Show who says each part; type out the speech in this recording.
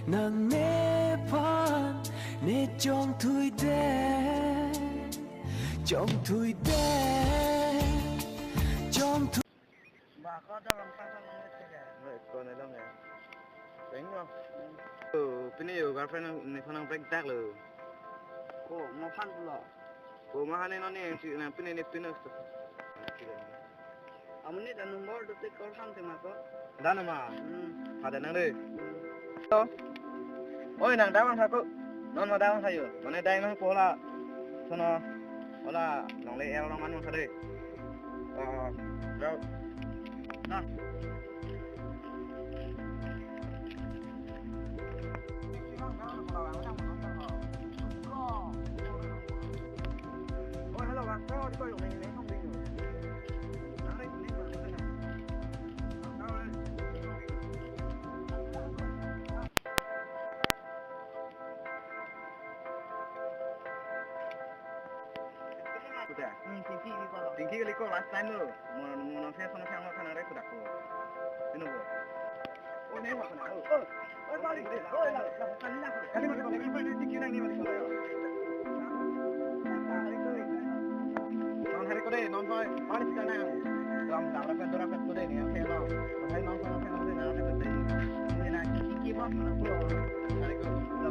Speaker 1: nàng nê pan nê trong thui đen trong thui đen trong thui
Speaker 2: bà có cho làm sao không thế kìa vậy con này đâu nè tính không bên này girlfriend này phân break tag rồi cô mau phan rồi cô mà này nó nè chị làm bên này nữa ông này đã number được cái call phan thì mà có đã mà ada nang deh oi nang dawang saku non ma dawang sayo mana dai nang pola sono ola nang le el nang anu sade rau nah ôi hello bạn sao đi coi của mình không đi rồi nang đây đi mà đây này tinggi kali kau last time lo, mau saya sana sana sana rek sudah kau, ini bu, oh nih apa sana, oh balik deh, oh lah, kali nak, kali mana kau lagi tinggi nang ni mana kau ya, non hari kau deh, non kau, mana sih kana, dalam dora pet kau deh ni, apa lo, apa non kau deh, nanti nanti ini nak, tinggi banget mana kau, hari kau.